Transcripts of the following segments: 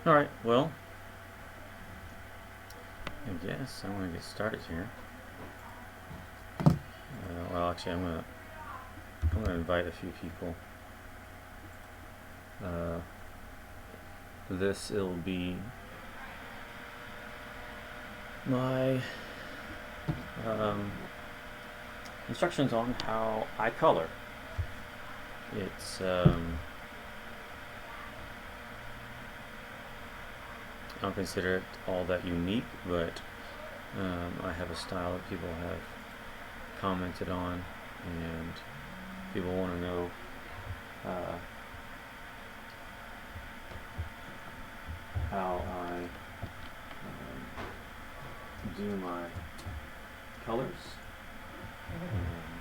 Alright, well, I guess I'm going to get started here. Well, actually, I'm gonna invite a few people. This will be my um, instructions on how I color. It's I don't consider it all that unique, but I have a style that people have commented on, and people want to know how I do my colors. And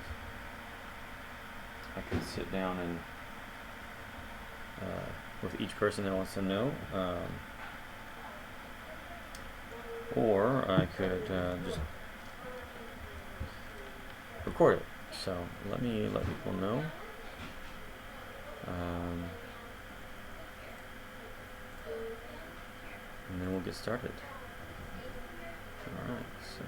I can sit down and with each person that wants to know, or I could just record it. So let me let people know. And then we'll get started. Alright, so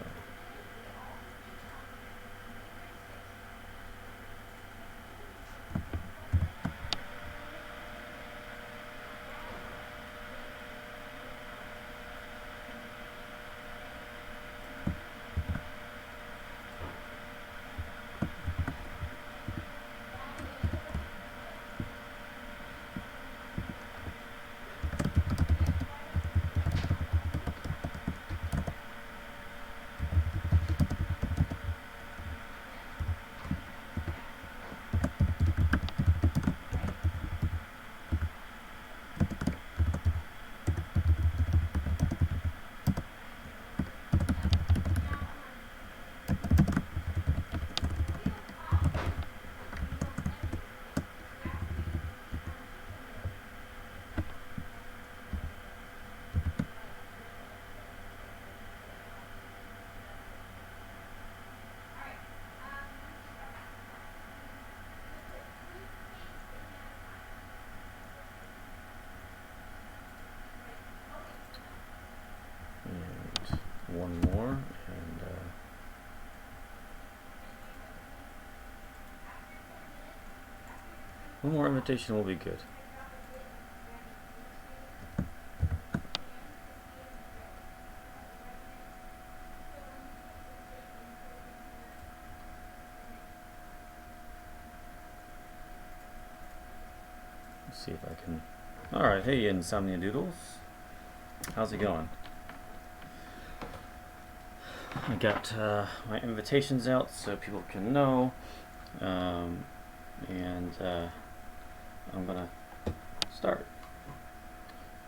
and one more, and one more invitation will be good. Let's see if I can. Alright, hey Insomnia Doodles. How's it going? I got my invitations out so people can know, and I'm gonna start.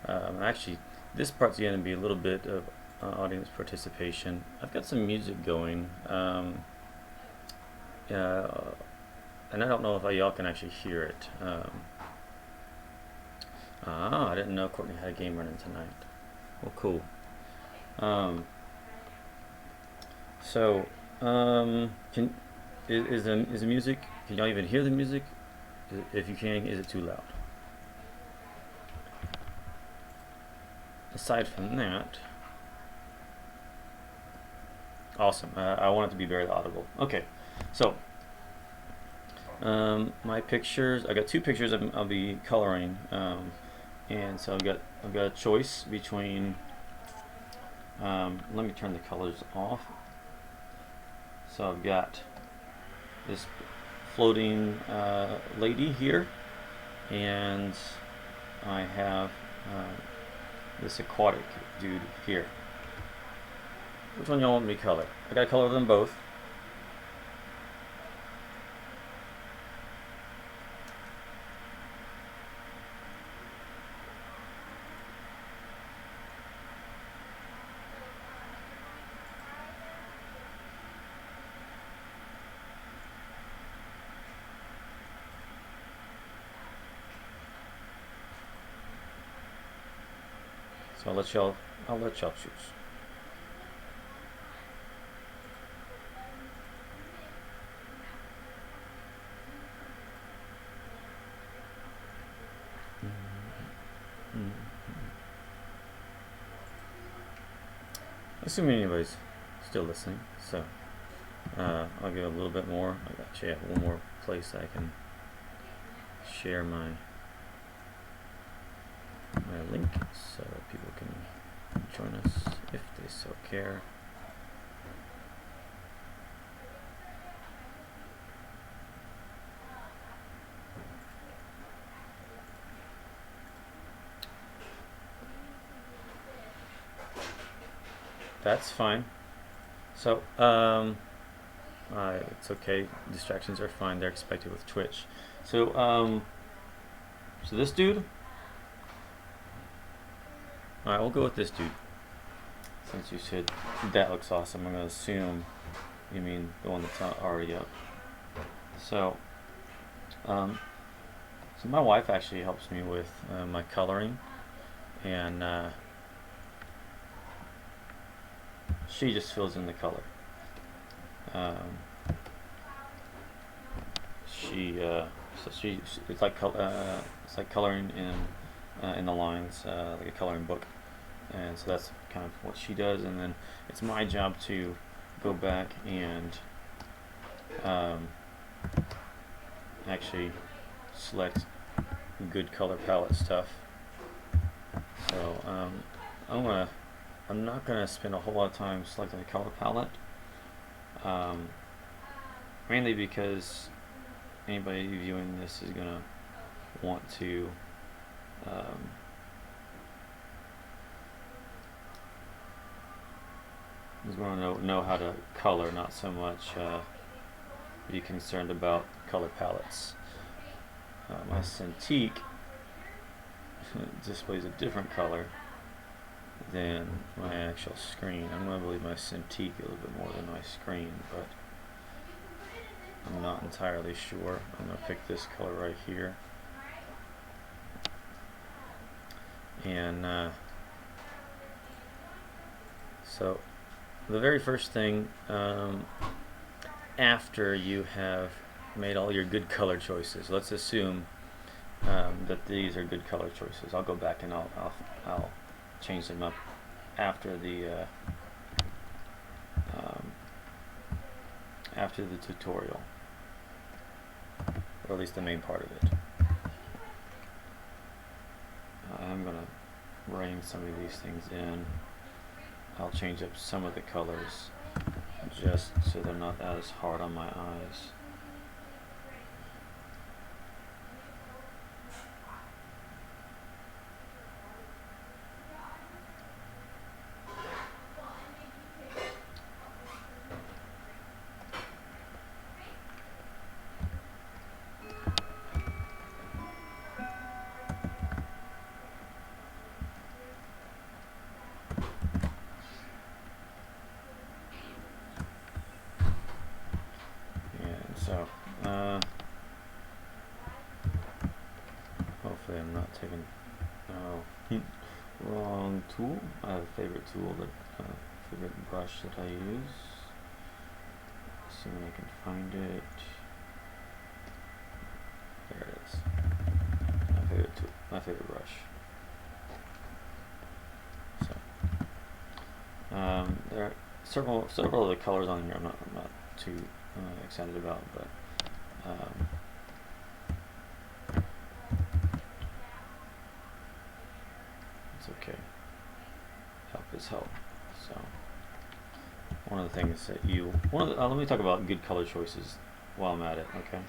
Actually, this part's going to be a little bit of audience participation. I've got some music going, and I don't know if y'all can actually hear it. I didn't know Courtney had a game running tonight. Well, cool. So, is the music? Can y'all even hear the music? If you can, is it too loud? Aside from that, awesome. I want it to be very audible. Okay, so my pictures. I got two pictures I'll be coloring, and so I've got a choice between. Let me turn the colors off. So I've got this floating lady here, and I have this aquatic dude here. Which one y'all want me to color? I gotta color them both. So I'll let y'all choose. assuming anybody's still listening. So I'll give a little bit more. I actually have one more place I can share my link so people can join us if they so care. That's fine. So it's okay. Distractions are fine. They're expected with Twitch. So so this dude. All right, we'll go with this dude. Since you said that looks awesome, I'm gonna assume you mean the one that's already up. So so my wife actually helps me with my coloring, and she just fills in the color. It's like coloring in the lines, like a coloring book, and so that's kind of what she does. And then it's my job to go back and actually select good color palette stuff. So I'm not gonna spend a whole lot of time selecting the color palette, mainly because anybody viewing this is gonna want to is going to know how to color, not so much be concerned about color palettes. My Cintiq displays a different color than my actual screen. I'm going to believe my Cintiq a little bit more than my screen, but I'm not entirely sure. I'm going to pick this color right here. And so the very first thing after you have made all your good color choices, let's assume that these are good color choices. I'll go back and I'll change them up after the tutorial, or at least the main part of it. I'm gonna rein some of these things in. I'll change up some of the colors just so they're not as hard on my eyes. So, hopefully I'm not taking wrong tool. I have a favorite tool, favorite brush that I use. Let's see when I can find it. There it is. My favorite tool, my favorite brush. So, there are several of the colors on here I'm not too excited about, but it's okay. Help is help. So one of the things that let me talk about good color choices while I'm at it. Okay.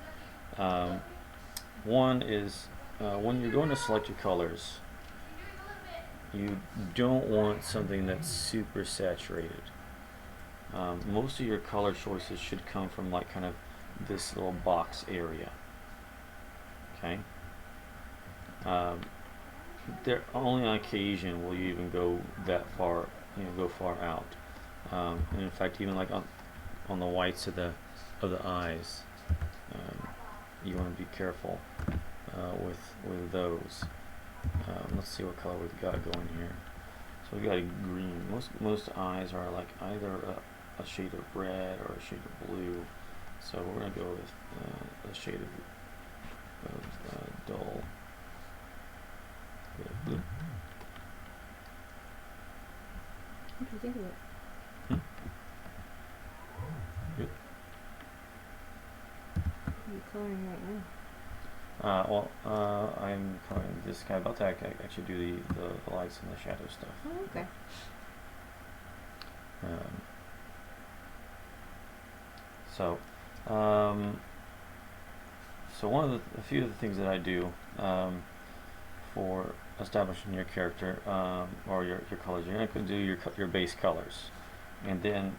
One is when you're going to select your colors, you don't want something that's super saturated. Most of your color choices should come from like kind of this little box area. Okay. There only on occasion will you even go that far, go far out. And in fact, even like on the whites of the eyes, you want to be careful with those. Let's see what color we've got going here. So we've got a green. Most eyes are like either a shade of red or a shade of blue. So we're going to go with a shade of dull blue. What do you think of it? coloring right now? I'm coloring this guy. About to actually do the lights and the shadow stuff. Oh, okay. So, a few of the things that I do for establishing your character or your colors, you're going to do your base colors, and then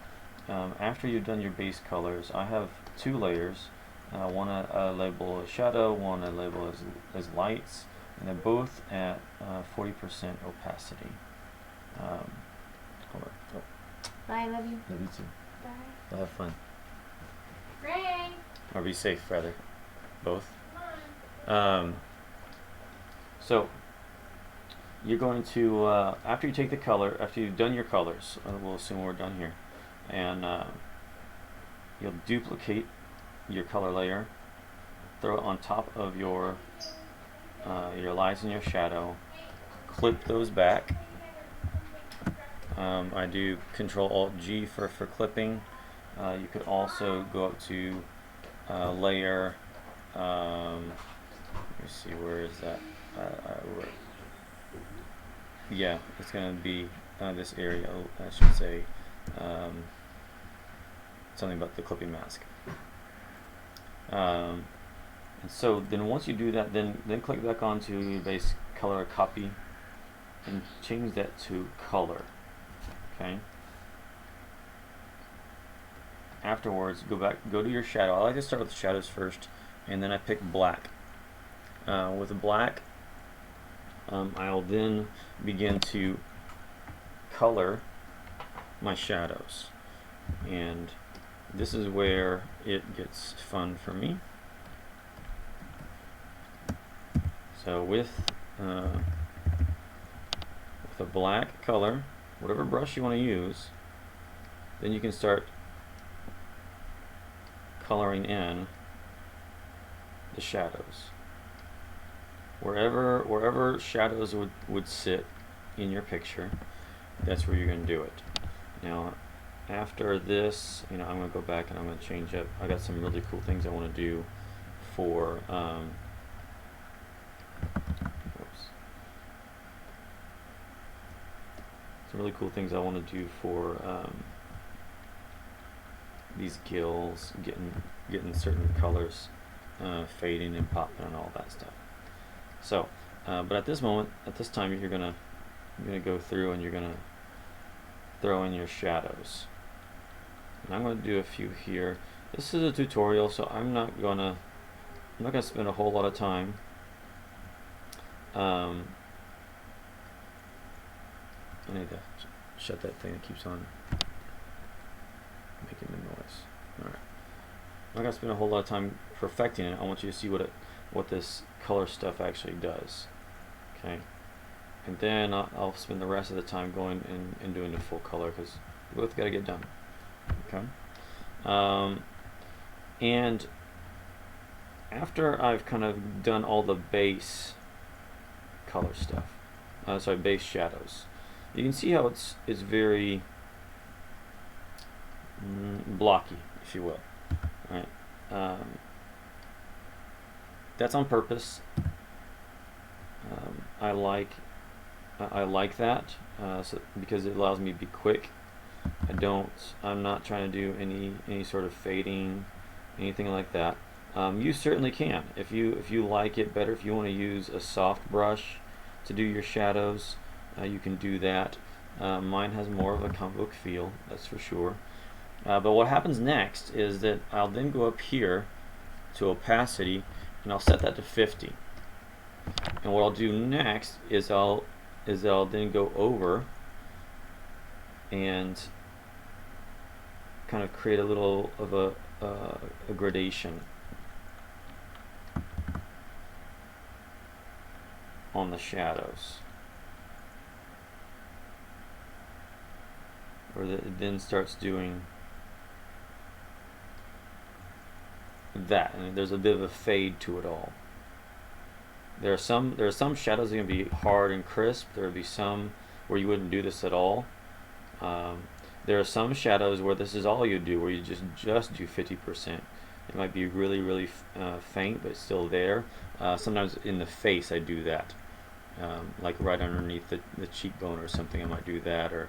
after you've done your base colors, I have two layers. One I label as shadow, one I label as lights, and they're both at 40% opacity. Hold on. Oh. Bye, love you. Love you too. Bye. You'll have fun. Frank. Or be safe, rather. Both. So you're going to after you take the color, after you've done your colors, we'll assume we're done here, and you'll duplicate your color layer, throw it on top of your lights and your shadow, clip those back. I do Control-Alt-G for clipping. You could also go up to layer. Let me see, where is that? Yeah, it's going to be this area. I should say something about the clipping mask. And so then once you do that, then click back onto your base color copy and change that to color. Okay. Afterwards, go to your shadow. I like to start with the shadows first, and then I pick black. With black, I'll then begin to color my shadows, and this is where it gets fun for me. So with a black color, whatever brush you want to use, then you can start coloring in the shadows. Wherever shadows would sit in your picture, that's where you're going to do it. Now, after this, I'm going to go back and I'm going to change up. I got some really cool things I want to do for some really cool things I want to do for these gills, getting certain colors fading and popping and all that stuff. So, but at this time, you're gonna go through and you're gonna throw in your shadows. And I'm gonna do a few here. This is a tutorial, so I'm not gonna spend a whole lot of time. I need to shut that thing that keeps on making the noise. All right. I'm not gonna spend a whole lot of time perfecting it. I want you to see what this color stuff actually does. Okay. And then I'll spend the rest of the time going and doing the full color, because we both got to get done. Okay. And after I've kind of done all the base color stuff, base shadows, you can see how it's very blocky, if you will. All right. That's on purpose. I like that because it allows me to be quick. I'm not trying to do any sort of fading, anything like that. You certainly can if you like it better. If you want to use a soft brush to do your shadows, you can do that. Mine has more of a comic book feel, that's for sure. But what happens next is that I'll then go up here to opacity, and I'll set that to 50. And what I'll do next is I'll then go over and kind of create a little of a gradation on the shadows, where it then starts doing that, and there's a bit of a fade to it all. There are some shadows that are going to be hard and crisp. There will be some where you wouldn't do this at all. There are some shadows where this is all you do, where you just do 50%. It might be really, really faint, but still there. Sometimes in the face I do that, like right underneath the cheekbone or something. I might do that, or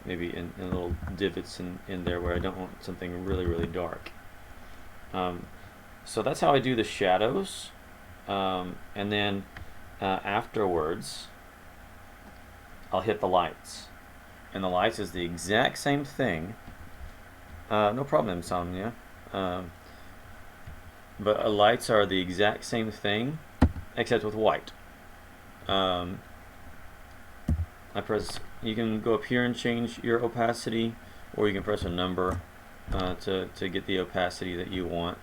maybe in little divots in there where I don't want something really, really dark. So that's how I do the shadows. And then afterwards, I'll hit the lights. And the lights is the exact same thing. No problem, Insomnia. But lights are the exact same thing, except with white. I press. You can go up here and change your opacity, or you can press a number to get the opacity that you want.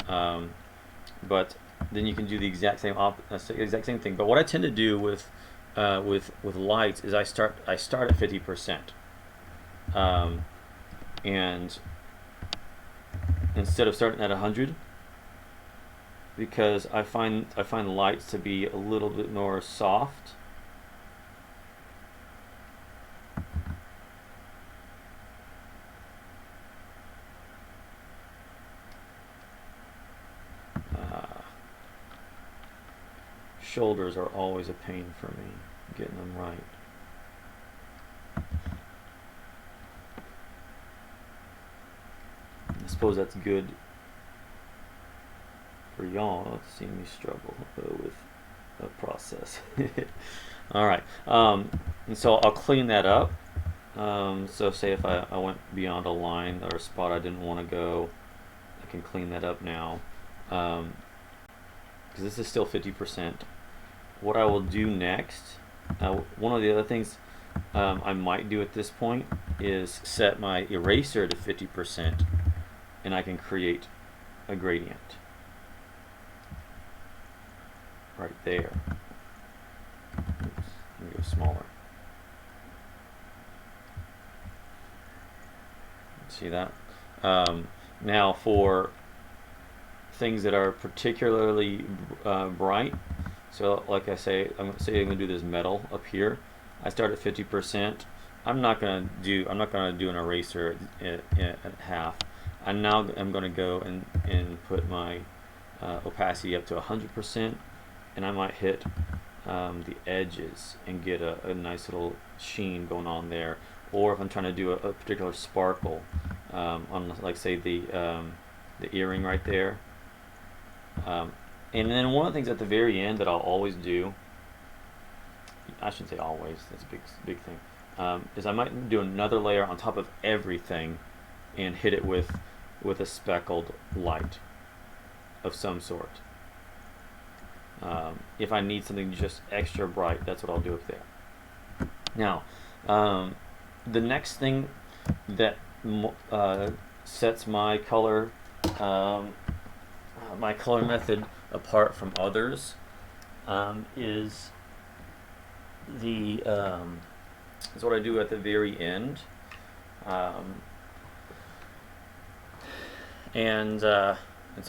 But then you can do the exact same thing. But what I tend to do with lights is I start at 50%, and instead of starting at 100, because I find lights to be a little bit more soft. Shoulders are always a pain for me, getting them right. I suppose that's good for y'all to see me struggle with the process. All right, and so I'll clean that up. So say if I went beyond a line or a spot I didn't want to go, I can clean that up now, because this is still 50%. What I will do next, one of the other things I might do at this point is set my eraser to 50%, and I can create a gradient right there. Oops, let me go smaller. See that? Now for things that are particularly bright, so like I say, I'm gonna do this metal up here. I start at 50%. I'm not gonna do an eraser at half. I'm gonna go and put my opacity up to 100%, and I might hit the edges and get a nice little sheen going on there. Or if I'm trying to do a particular sparkle on, like, say, the earring right there. And then one of the things at the very end that I'll always do, I shouldn't say always, that's a big thing, is I might do another layer on top of everything and hit it with a speckled light of some sort. If I need something just extra bright, that's what I'll do up there. Now, the next thing that sets my color method apart from others is what I do at the very end, and so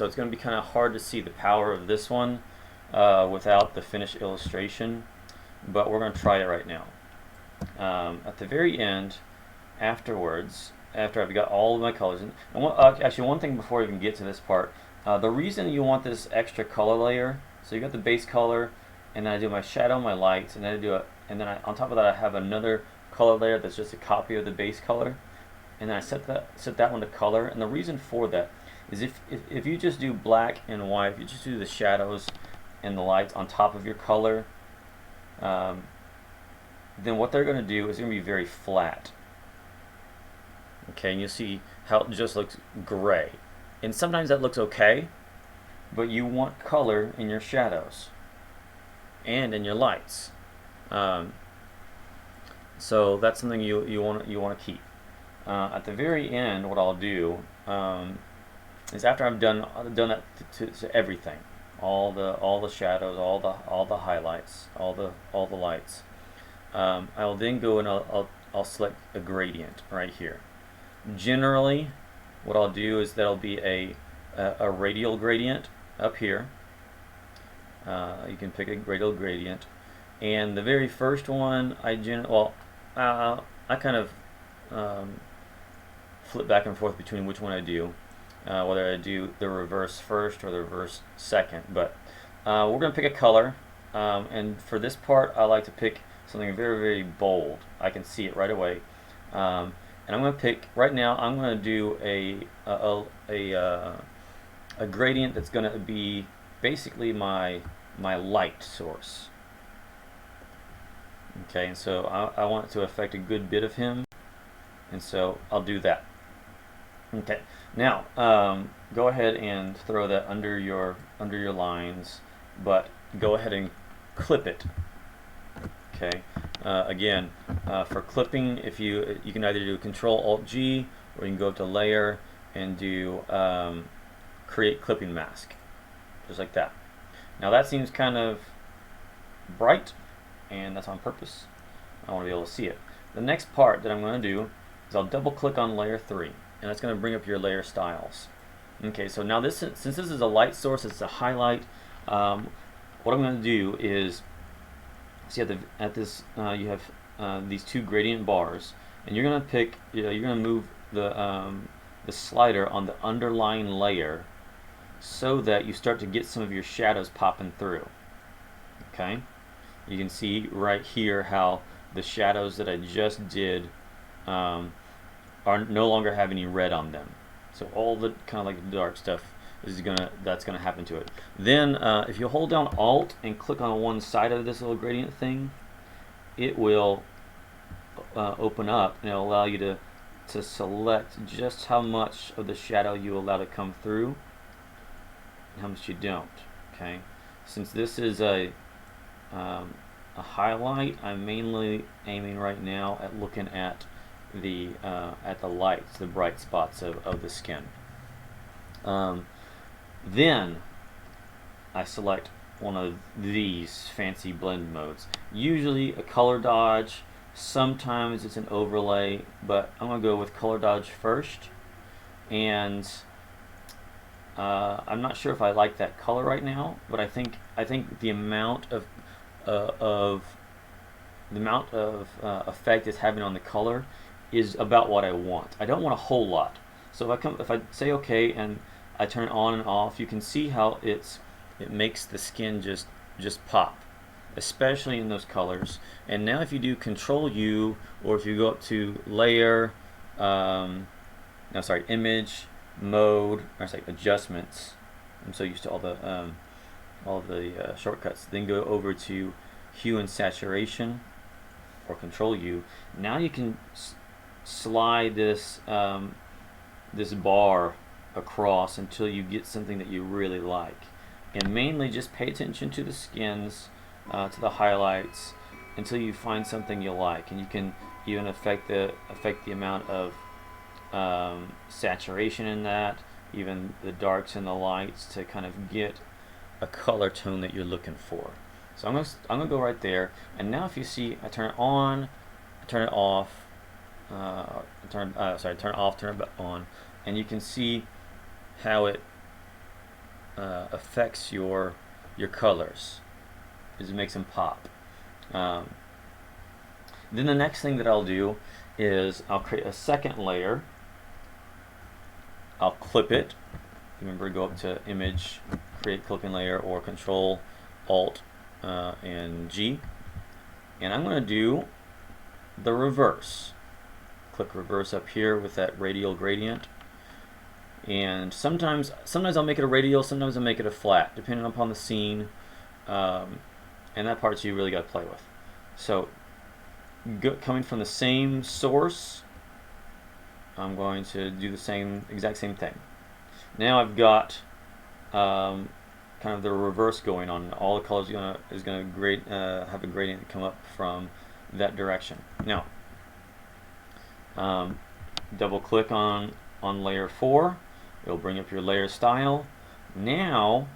it's going to be kind of hard to see the power of this one without the finished illustration, but we're going to try it right now. At the very end, afterwards, after I've got all of my colors, and actually one thing before I even get to this part, the reason you want this extra color layer, so you got the base color, and then I do my shadow, my lights, and then on top of that I have another color layer that's just a copy of the base color, and then I set that one to color. And the reason for that is if you just do black and white, if you just do the shadows and the lights on top of your color, then what they're going to do is going to be very flat. Okay, and you'll see how it just looks gray. And sometimes that looks okay, but you want color in your shadows and in your lights. So that's something you want to keep. At the very end, what I'll do is after I've done that to everything, all the shadows, all the highlights, all the lights, I'll then go and I'll select a gradient right here. Generally, what I'll do is that'll be a radial gradient up here. You can pick a radial gradient, and the very first one I kind of flip back and forth between which one I do. whether I do the reverse first or the reverse second. But we're going to pick a color, and for this part I like to pick something very, very bold. I can see it right away. And I'm going to pick, right now I'm going to do a gradient that's going to be basically my light source. Okay, and so I want it to affect a good bit of him, and so I'll do that. Okay, now go ahead and throw that under your lines, but go ahead and clip it. Okay, again, for clipping, if you can either do Control-Alt-G, or you can go up to Layer and do Create Clipping Mask, just like that. Now that seems kind of bright, and that's on purpose. I want to be able to see it. The next part that I'm going to do is I'll double click on layer 3, and that's going to bring up your layer styles. Okay, so now since this is a light source, it's a highlight. What I'm going to do is, see at this you have these two gradient bars, and you're going to pick, you're going to move the slider on the underlying layer so that you start to get some of your shadows popping through. Okay, you can see right here how the shadows that I just did are no longer have any red on them. So all the kind of like the dark stuff that's gonna happen to it. Then if you hold down Alt and click on one side of this little gradient thing, it will open up and it'll allow you to select just how much of the shadow you allow to come through and how much you don't. Okay, since this is a highlight, I'm mainly aiming right now at looking at the lights, the bright spots of the skin. Then I select one of these fancy blend modes. Usually a color dodge, sometimes it's an overlay, but I'm going to go with color dodge first. And I'm not sure if I like that color right now, but I think the amount of effect it's having on the color is about what I want. I don't want a whole lot. So if I say OK and I turn it on and off, you can see how it makes the skin just pop, especially in those colors. And now if you do Control U, or if you go up to Layer, Image, Mode, Adjustments. I'm so used to all the shortcuts. Then go over to Hue and Saturation, or Control U. Now you can slide this this bar across until you get something that you really like. And mainly just pay attention to the skins, to the highlights, until you find something you like. And you can even affect the amount of saturation in that, even the darks and the lights, to kind of get a color tone that you're looking for. So I'm gonna go right there, and now if you see, I turn it on, I turn it off, turn it off, turn it on, and you can see how it affects your colors, is it makes them pop. Then the next thing that I'll do is I'll create a second layer. I'll clip it. Remember, go up to Image, Create Clipping Layer, or Control Alt and G, and I'm going to do the reverse. Click reverse up here with that radial gradient, and sometimes I'll make it a radial, sometimes I'll make it a flat, depending upon the scene, and that part you really got to play with. So coming from the same source, I'm going to do the exact same thing. Now I've got kind of the reverse going on. All the colors is going to have a gradient come up from that direction. Now, double click on layer 4. It'll bring up your layer style. Now,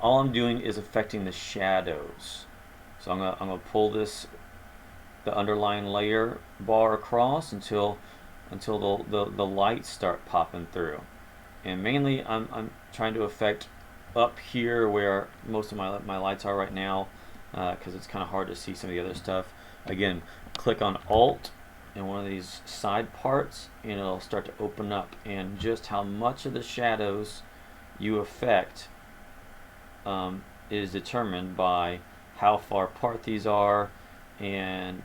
all I'm doing is affecting the shadows. So I'm gonna pull the underlying layer bar across until the lights start popping through. And mainly I'm trying to affect up here where most of my lights are right now, because it's kind of hard to see some of the other stuff. Again, click on Alt in one of these side parts, and it'll start to open up, and just how much of the shadows you affect is determined by how far apart these are, and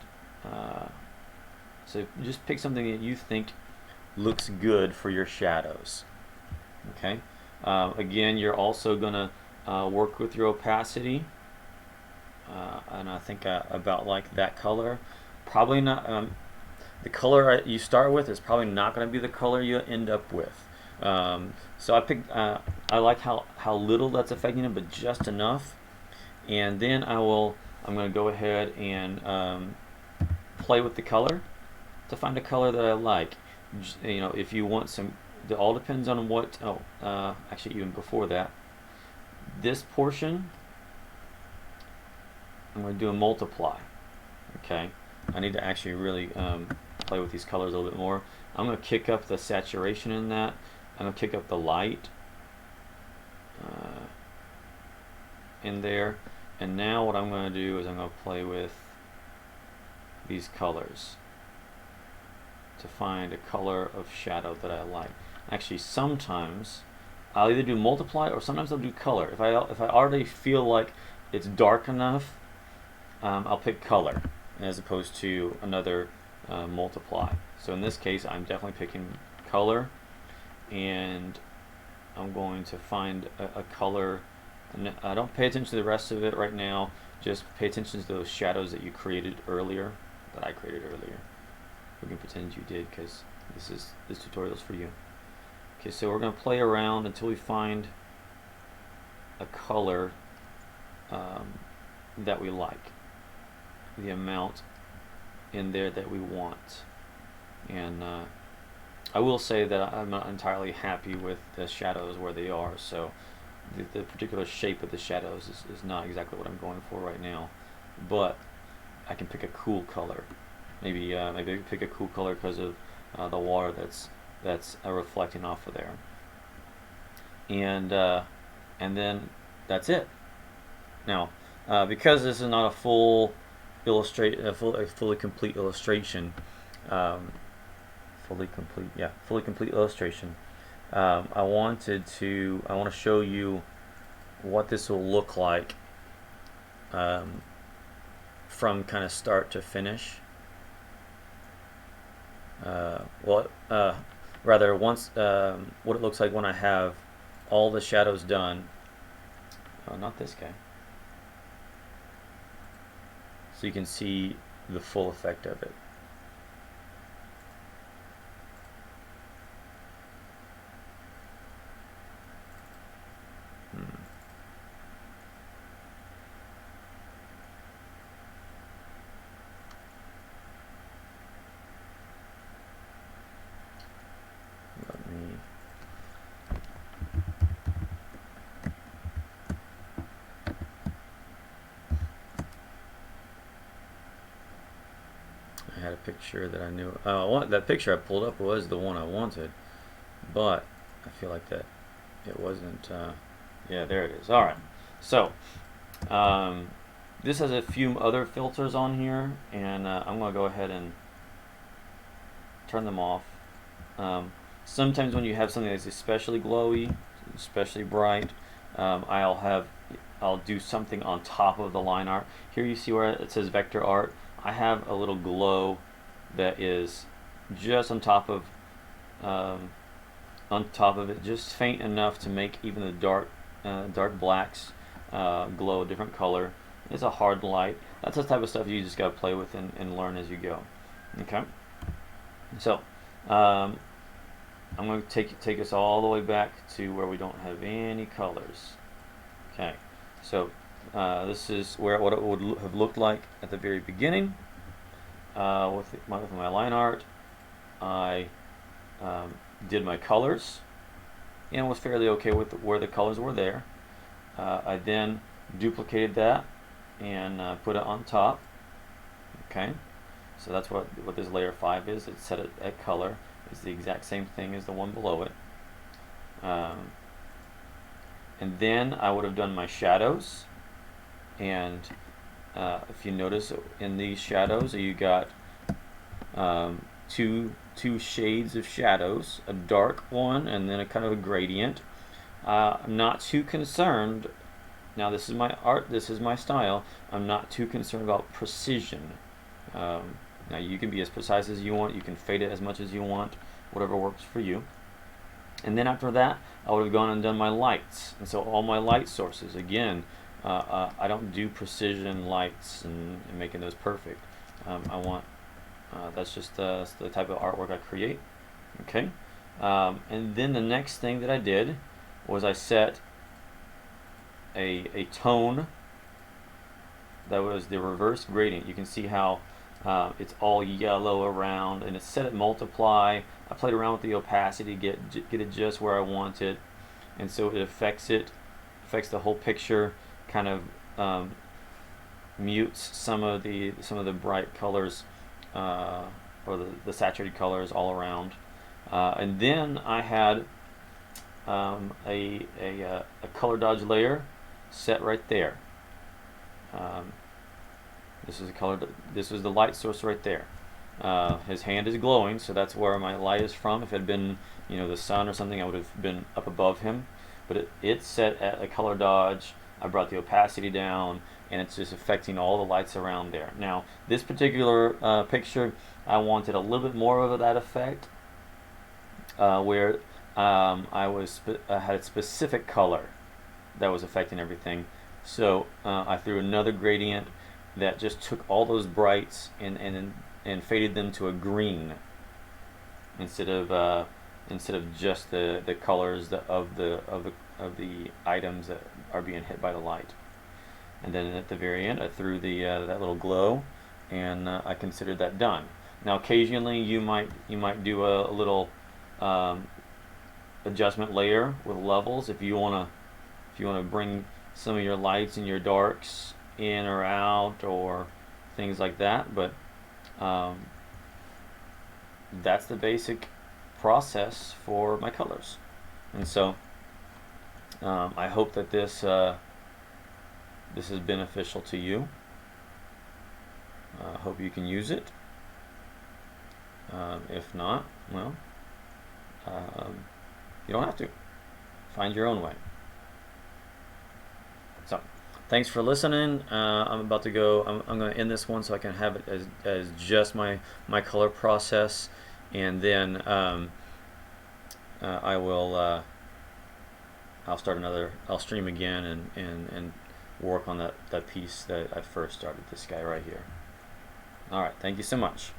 so just pick something that you think looks good for your shadows. Okay. Again, you're also going to work with your opacity, and I think about like that color. Probably not. The color you start with is probably not going to be the color you end up with. So I picked. I like how little that's affecting it, but just enough. And then I'm going to go ahead and play with the color to find a color that I like. You know, if you want some, it all depends on what. Actually, even before that, this portion, I'm going to do a multiply. Okay, I need to actually really play with these colors a little bit more. I'm going to kick up the saturation in that. I'm going to kick up the light in there. And now what I'm going to do is I'm going to play with these colors to find a color of shadow that I like. Actually, sometimes I'll either do multiply or sometimes I'll do color. If I already feel like it's dark enough, I'll pick color as opposed to another multiply. So in this case, I'm definitely picking color, and I'm going to find a color. I don't pay attention to the rest of it right now. Just pay attention to those shadows that you created earlier, that I created earlier. We can pretend you did, because this tutorial is for you. Okay, so we're going to play around until we find a color that we like, the amount in there that we want. And I will say that I'm not entirely happy with the shadows where they are, so the particular shape of the shadows is not exactly what I'm going for right now, but I can pick a cool color. Maybe pick a cool color because of the water that's reflecting off of there, and then that's it. Now, because this is not a fully complete illustration, fully complete illustration. I want to show you what this will look like from kind of start to finish. Rather, once what it looks like when I have all the shadows done. Not this guy. So you can see the full effect of it. I had a picture that I knew. That picture I pulled up was the one I wanted, but I feel like that it wasn't. Yeah, there it is. All right. So this has a few other filters on here, and I'm going to go ahead and turn them off. Sometimes when you have something that's especially glowy, especially bright, I'll do something on top of the line art. Here you see where it says vector art. I have a little glow that is just on top of it, just faint enough to make even the dark blacks glow a different color. It's a hard light. That's the type of stuff you just got to play with and learn as you go. Okay. So I'm going to take us all the way back to where we don't have any colors. Okay. So this is what it would have looked like at the very beginning with my line art. I did my colors and was fairly okay with where the colors were there. I then duplicated that and put it on top. Okay, so that's what this layer 5 is. It's set at color. It's the exact same thing as the one below it. And then I would have done my shadows, and if you notice in these shadows you got two shades of shadows, a dark one and then a kind of a gradient. I'm not too concerned. Now this is my art, this is my style. I'm not too concerned about precision. Now you can be as precise as you want, you can fade it as much as you want, whatever works for you. And then after that, I would have gone and done my lights. And so all my light sources, again, I don't do precision lights and making those perfect. That's just the type of artwork I create. Okay. And then the next thing that I did was I set a tone that was the reverse gradient. You can see how it's all yellow around, and it's set at multiply. I played around with the opacity to get it just where I want it, and so it affects the whole picture. Kind of mutes some of the bright colors or the saturated colors all around. And then I had a color dodge layer set right there. This is the light source right there. His hand is glowing, so that's where my light is from. If it had been, the sun or something, I would have been up above him. But it's set at a color dodge. I brought the opacity down, and it's just affecting all the lights around there. Now, this particular picture, I wanted a little bit more of that effect, where I had a specific color that was affecting everything. So I threw another gradient that just took all those brights and faded them to a green instead of just the colors of the items that are being hit by the light. And then at the very end, I threw that little glow, and I considered that done. Now, occasionally you might do a little adjustment layer with levels if you wanna bring some of your lights and your darks in or out or things like that. But that's the basic process for my colors. And so I hope that this is beneficial to you. I hope you can use it. If not, well, you don't have to. Find your own way. So, thanks for listening. I'm about to go. I'm going to end this one so I can have it as just my color process, and then I'll start another. I'll stream again and work on that piece that I first started. This guy right here. All right. Thank you so much.